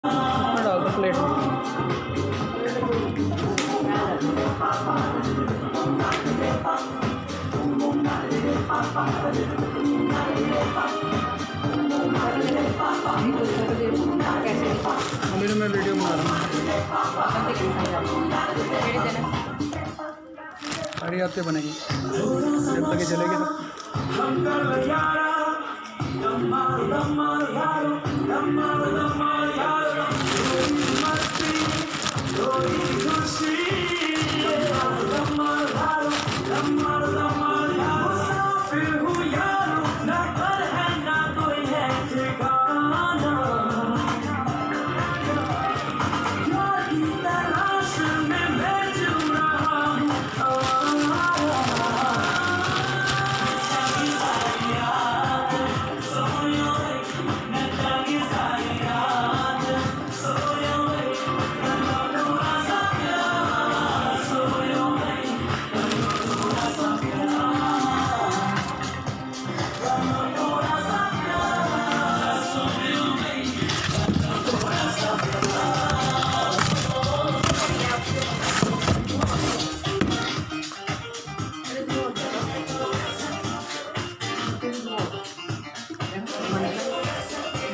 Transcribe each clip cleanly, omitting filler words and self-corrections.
इसमें डाल दो प्लेट में। अभी तो मैं वीडियो बना रहा हूँ। साड़ी आपसे बनेगी जब तक ये चलेगी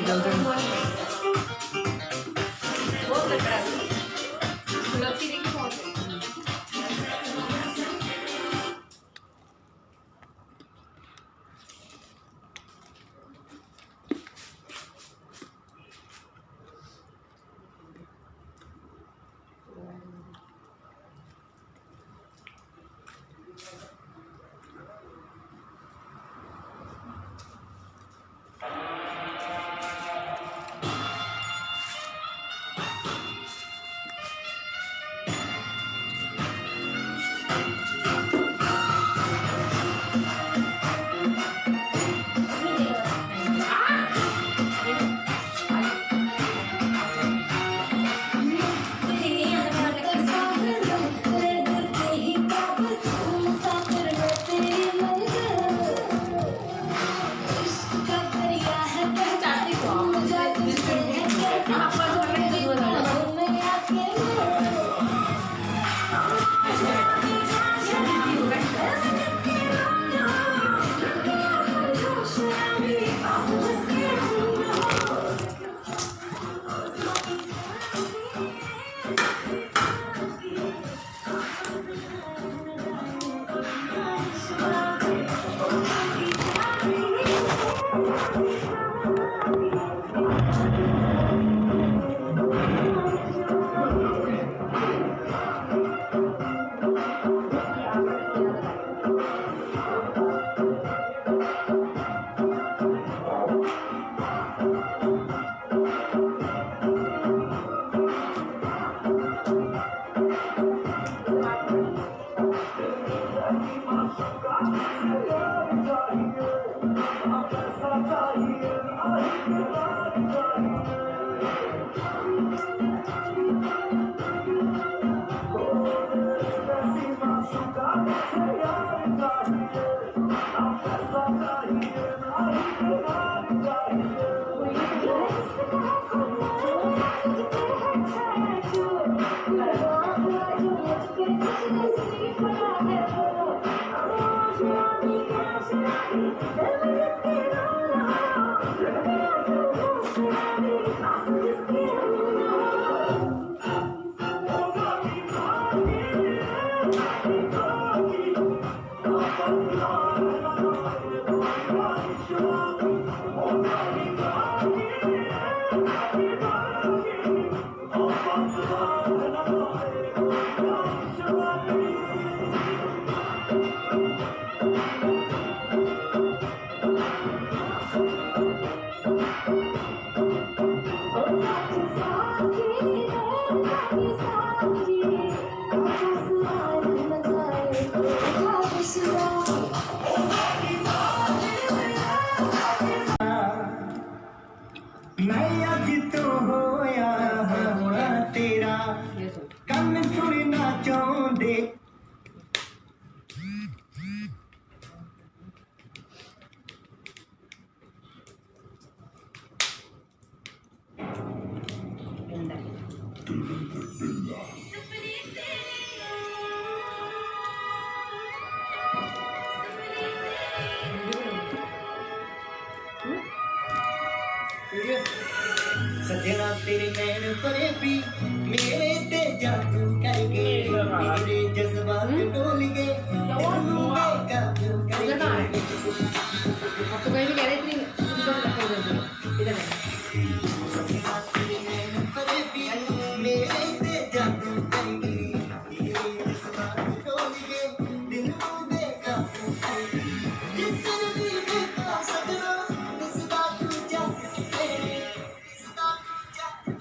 जल्दी सजना तेरे नैन फरेबी मेरे ते जादू करके मेरे जज्बात डोल गए दिल में काबू करके अब तो कहीं भी कह रहे थे इधर है सजना तेरे नैन फरेबी मेरे ते जादू करके मेरे जज्बात डोल गए दिल में काबू करके जिस भी देखा सजना इसका तू जादू तेरे इसका तू जादू